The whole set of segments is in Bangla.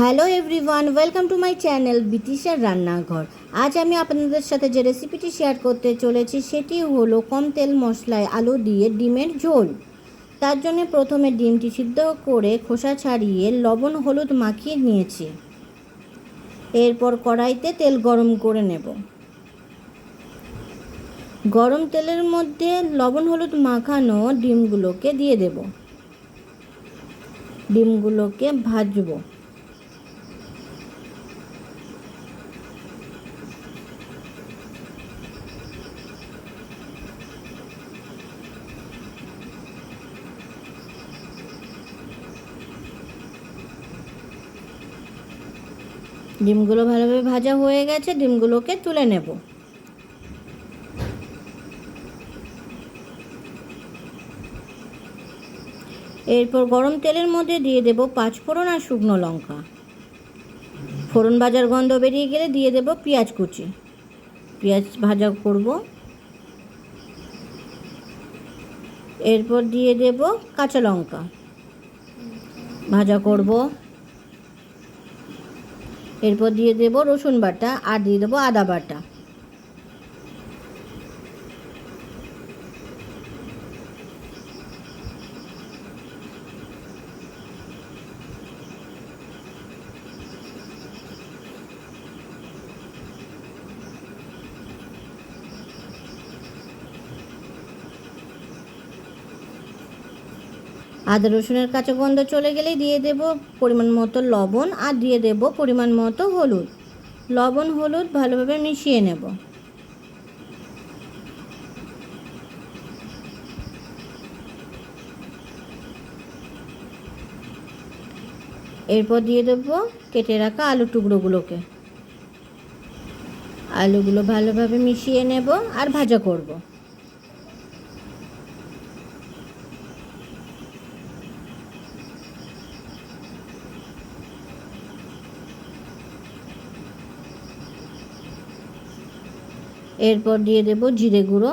Hello everyone, welcome to my channel বিতিশার রান্নাঘর। আজ আমি আপনাদের সাথে যে রেসিপিটি শেয়ার করতে চলেছি সেটি হলো কম তেল মশলায় আলু দিয়ে ডিমের ঝোল। তার জন্য প্রথমে ডিমটি সিদ্ধ করে খোসা ছাড়িয়ে লবণ হলুদ মাখিয়ে নিয়েছি। এরপর কড়াইতে তেল গরম করে নেব। গরম তেলের মধ্যে লবণ হলুদ মাখানো ডিমগুলোকে দিয়ে দেব। ডিমগুলোকে ভাজবো। ডিমগুলো ভালোভাবে ভাজা হয়ে গেছে, ডিমগুলোকে তুলে নেব। এরপর গরম তেলের মধ্যে দিয়ে দেব 5 ফোড়ন আর শুকনো লঙ্কা। ফোড়ন ভাজার গন্ধ বেরিয়ে গেলে দিয়ে দেব পেঁয়াজ কুচি। পেঁয়াজ ভাজা করব। এরপর দিয়ে দেব কাঁচা লঙ্কা ভাজা করব। এরপর দিয়ে দেব রসুন বাটা আর দিয়ে দেব আদা বাটা। আদা রসুনের কাঁচা গন্ধ চলে গেলেই দিয়ে দেব পরিমাণ মতো লবণ আর দিয়ে দেব পরিমাণ মতো হলুদ। লবণ হলুদ ভালোভাবে মিশিয়ে নেব। এরপর দিয়ে দেব কেটে রাখা আলু টুকরোগুলোকে। আলুগুলো ভালোভাবে মিশিয়ে নেব আর ভাজা করব। এরপর দিয়ে দেব জিরে গুঁড়ো,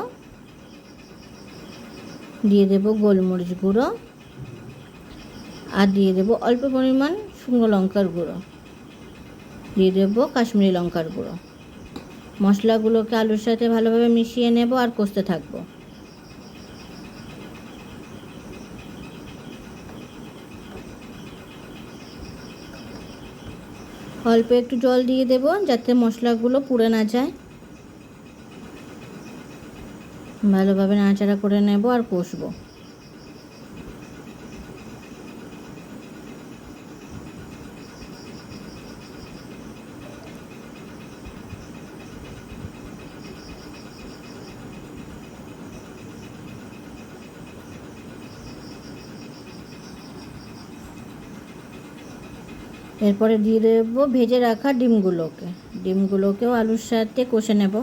দিয়ে দেব গোলমরিচ গুঁড়ো আর দিয়ে দেব অল্প পরিমাণ শুকনো লঙ্কার গুঁড়ো, দিয়ে দেব কাশ্মীরি লঙ্কার গুঁড়ো। মশলাগুলোকে আলুর সাথে ভালোভাবে মিশিয়ে নেব আর কষতে থাকব। অল্প একটু জল দিয়ে দেব যাতে মশলাগুলো পুড়ে না যায়। ভালোভাবে নাড়াচাড়া করে নেব আর কষবো। এরপরে দিয়ে দেব ভেজে রাখা ডিমগুলোকেও আলুর সাথে কষে নেব।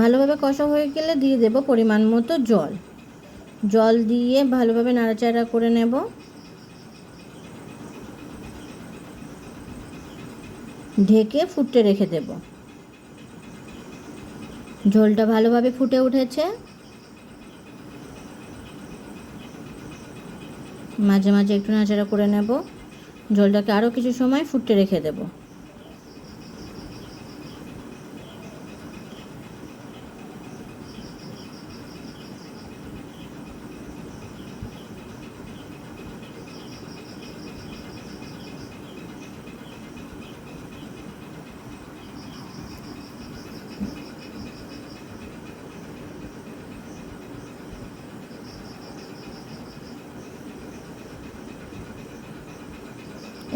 ভালোভাবে কষা হয়ে গেলে দিয়ে দেব পরিমাণ মতো জল দিয়ে ভালোভাবে নাড়াচাড়া করে নেব। ঢেকে ফুটতে রেখে দেব। ঝোলটা ভালোভাবে ফুটে উঠেছে। মাঝে মাঝে একটু নাড়াচাড়া করে নেব। ঝোলটাকে আরও কিছু সময় ফুটতে রেখে দেব।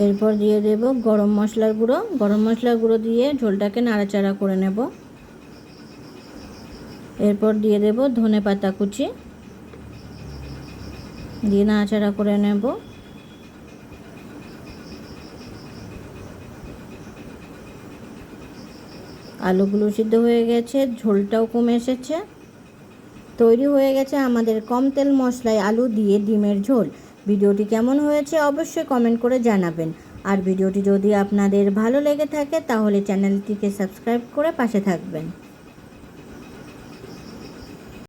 এরপর দিয়ে দেব গরম মশলার গুঁড়ো দিয়ে ঝোলটাকে নাড়াচাড়া করে নেব। এরপর দিয়ে দেব ধনেপাতা কুচি, দিয়ে নাড়াচাড়া করে নেব। আলুগুলো সিদ্ধ হয়ে গেছে, ঝোলটাও কমে এসেছে। তৈরি হয়ে গেছে আমাদের কম তেল মশলায় আলু দিয়ে ডিমের ঝোল। ভিডিওটি কেমন হয়েছে অবশ্যই কমেন্ট করে জানাবেন। আর ভিডিওটি যদি আপনাদের ভালো লেগে থাকে তাহলে চ্যানেলটিকে সাবস্ক্রাইব করে পাশে থাকবেন।